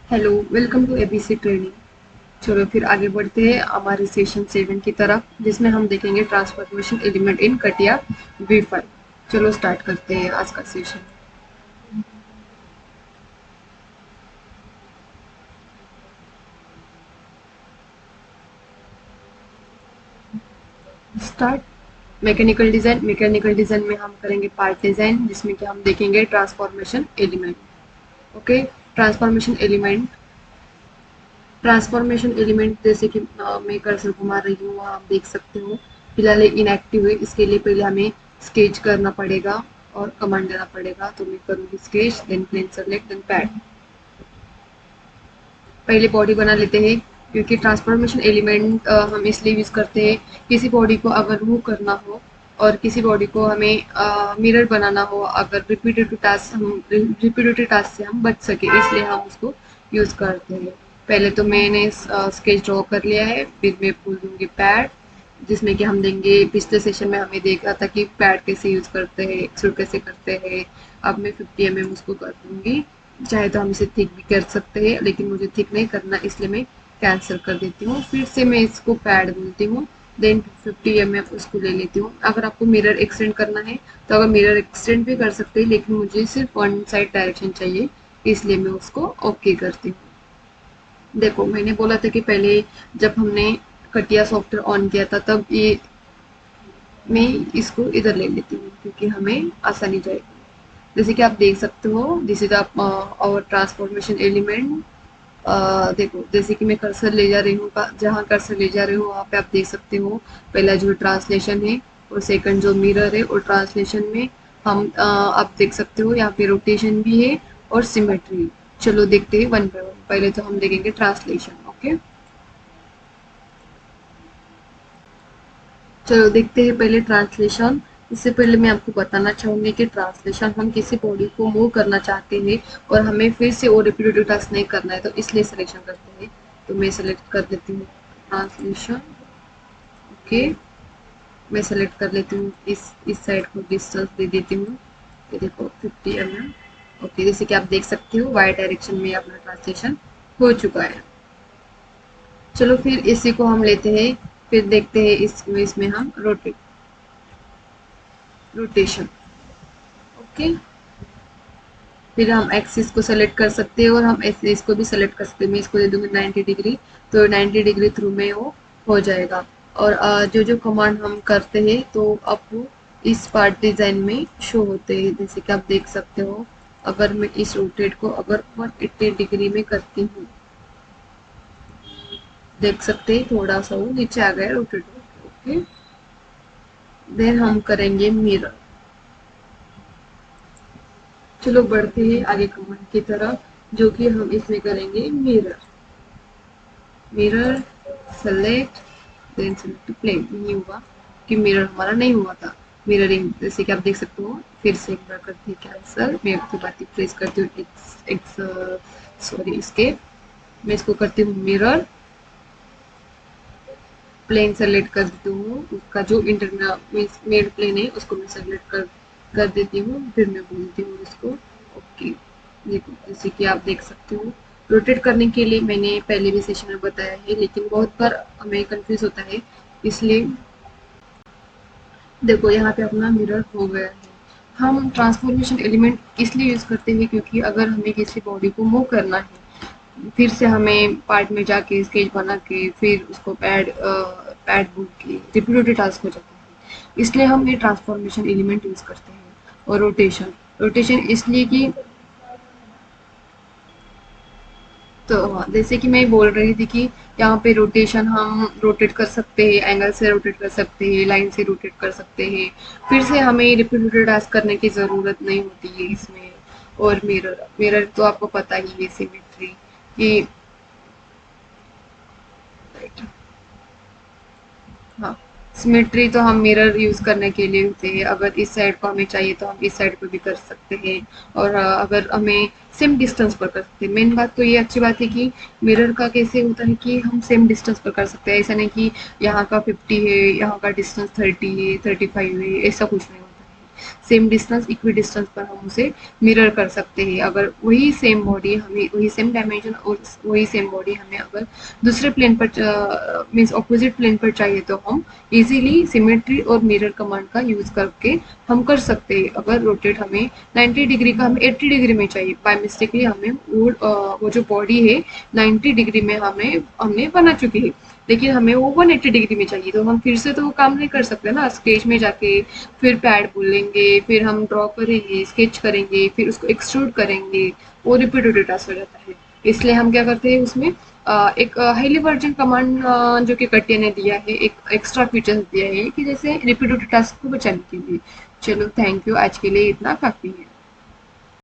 Hello, welcome to ABC training. चलो फिर आगे बढ़ते हैं हमारे सेशन 7 की तरफ, जिसमें हम देखेंगे ट्रांसफॉर्मेशन एलिमेंट इन कटिया V5। चलो स्टार्ट करते हैं आज का सेशन। स्टार्ट। मैकेनिकल डिज़ाइन में हम करेंगे पार्ट डिज़ाइन, जिसमें कि हम देखेंगे transformation element. Okay. Transformation element transformation element जैसे कि मैं कर्सर घुमा रही हूँ, आप देख सकते हो। फिलहाल ये इनएक्टिव है, इसके लिए पहले हमें स्केच करना पड़ेगा और कमांड देना पड़ेगा। तो मैं करूँगी sketch, then plane select, then pad. पहले बॉडी बना लेते हैं, क्योंकि ट्रांसफॉर्मेशन एलिमेंट हम इसलिए यूज़ करते हैं, किसी बॉडी को अगर मूव करना हो और किसी बॉडी को हमें मिरर बनाना हो, अगर रिपीटेटिव टास्क से हम बच सके, इसलिए हम उसको यूज़ करते हैं। पहले तो मैंने स्केच ड्रॉ कर लिया है, फिर मैं बोल दूँगी पैड, जिसमें कि हम देंगे। पिछले सेशन में हमें देखा था कि पैड कैसे यूज़ करते हैं, एक्सट्रूड कैसे करते हैं। अब मैं 50 mm उसको कर दूँगी। चाहे तो हम इसे थिक भी कर सकते हैं, लेकिन मुझे थिक नहीं करना, इसलिए मैं कैंसिल कर देती हूँ। फिर से मैं इसको पैड बोलती हूँ, देन 50 mm उसको ले लेती हूँ। अगर आपको मिरर एक्सटेंड करना है तो अगर मिरर एक्सटेंड भी कर सकते हैं, लेकिन मुझे सिर्फ वन साइड डायरेक्शन चाहिए, इसलिए मैं उसको ओके करती हूँ। देखो, मैंने बोला था कि पहले जब हमने कटिया सॉफ्टवेयर ऑन किया था, तब ये मैं इसको इधर ले लेती हूँ, क्योंकि हमें आसानी जाएगी। जैसे कि आप देख सकते हो, this is our transformation element. देखो, जैसे कि मैं कर्सर ले जा रही हूँ, जहाँ कर्सर ले जा रही हूँ वहाँ पे आप देख सकते हो, पहला जो ट्रांसलेशन है और सेकंड जो मिरर है। और ट्रांसलेशन में हम आप देख सकते हो यहाँ पे रोटेशन भी है और सिमेट्री। चलो देखते हैं वन बाय वन। पहले तो हम देखेंगे ट्रांसलेशन। ओके, चलो देखते हैं पहले ट्रांसलेशन। इससे पहले मैं आपको बताना चाहूंगी कि ट्रांसलेशन हम किसी बॉडी को मूव करना चाहते हैं और हमें फिर से और रिपीटेटिव टास्क नहीं करना है, तो इसलिए सिलेक्शन करते हैं। तो मैं सेलेक्ट कर देती हूँ ट्रांसलेशन। ओके, मैं सेलेक्ट कर लेती हूँ, इस साइड को डिस्टेंस दे देती हूँ। ये देखो 50 mm। ओके, जैसे कि आप देख सकते हो वाई डायरेक्शन में अपना ट्रांसलेशन हो चुका है। चलो फिर इसी को हम लेते हैं, फिर देखते हैं इसमें हम रोटेशन। ओके, फिर हम एक्सिस को सेलेक्ट कर सकते हैं और हम एक्सिस को भी सेलेक्ट कर सकते हैं। मैं इसको दे दूंगी 90 डिग्री, तो 90 डिग्री थ्रू में वो हो जाएगा। और जो जो कमांड हम करते हैं तो अब वो इस पार्ट डिज़ाइन में शो होते हैं। जैसे कि आप देख सकते हो, अगर मैं इस रोटेट को अगर 180 डिग्री में करती हूँ, देख सकते हैं थोड़ा सा वो नीचे आ गया रोटेट। ओके, देन हम करेंगे मिरर। चलो बढ़ते हैं आगे कमांड की तरफ, जो कि हम इसमें करेंगे mirror. Mirror select, then select plane. नहीं हुआ कि मिरर हमारा नहीं हुआ था। मिररिंग जैसे कि आप देख सकते हो, फिर से एक बार करती है कैंसल। मैं आपकी बात प्रेस करती हूँ, सॉरी स्केप। मैं इसको करती हूँ मिरर, प्लेन सेलेक्ट कर देती हूँ। उसका जो इंटरनल मेड प्लेन है उसको मैं सेलेक्ट कर देती हूँ। फिर मैं बोलती हूँ इसको ओके। देखो, जैसे कि आप देख सकते हो, रोटेट करने के लिए मैंने पहले भी सेशन में बताया है, लेकिन बहुत बार हमें कंफ्यूज होता है, इसलिए देखो यहाँ पे अपना मिरर हो गया है। हम ट्रांसफॉर्मेशन एलिमेंट इसलिए यूज करते हैं, क्योंकि अगर हमें किसी बॉडी को मूव करना है, फिर से हमें पार्ट में जाके स्केच बना के फिर उसको पैड बोल के रिपीटेटिव टास्क हो जाता है, इसलिए हम ये ट्रांसफॉर्मेशन एलिमेंट यूज करते हैं। और रोटेशन, रोटेशन इसलिए कि तो हाँ, जैसे कि मैं बोल रही थी कि यहाँ पे रोटेशन हम रोटेट कर सकते हैं, एंगल से रोटेट कर सकते हैं, लाइन से रोटेट कर सकते हैं। फिर से हमें रिपीटेड टास्क करने की ज़रूरत नहीं होती है इसमें। और मिरर, मिरर तो आपको पता ही है, सिमेट्री कि हाँ, सिमेट्री तो हम मिरर यूज करने के लिए होते हैं। अगर इस साइड को हमें चाहिए तो हम इस साइड पे भी कर सकते हैं, और अगर हमें सेम डिस्टेंस पर कर सकते हैं। मेन बात तो ये अच्छी बात है कि मिरर का कैसे होता है कि हम सेम डिस्टेंस पर कर सकते हैं। ऐसा नहीं कि यहाँ का 50 है, यहाँ का डिस्टेंस 30 है, 35 है, ऐसा कुछ नहीं होता है। सेम डिस्टेंस इक्वी डिस्टेंस पर हम उसे मिरर कर सकते हैं। अगर वही सेम बॉडी हमें वही सेम डायमेंशन और वही सेम बॉडी हमें अगर दूसरे प्लेन पर मीन्स ऑपोजिट प्लेन पर चाहिए तो हम इजीली सिमेट्री और मिरर कमांड का यूज करके हम कर सकते हैं। अगर रोटेट हमें 90 डिग्री का हमें 80 डिग्री में चाहिए, बाय मिस्टेकली हमें वो जो बॉडी है 90 डिग्री में हमने बना चुकी है, लेकिन हमें वो 180 डिग्री में चाहिए, तो हम फिर से तो वो काम नहीं कर सकते ना। स्केच में जाके फिर पैड बोलेंगे, फिर हम ड्रॉ करेंगे, स्केच करेंगे, फिर उसको एक्सट्रूड करेंगे, वो रिपीटेड टास्क हो जाता है। इसलिए हम क्या करते हैं उसमें एक हाईली वर्जन कमांड जो कि कटिया ने दिया है, एक एक्स्ट्रा फीचर दिया है कि जैसे रिपीटेड टास्क को बचाने के लिए। चलो थैंक यू, आज के लिए इतना काफ़ी है।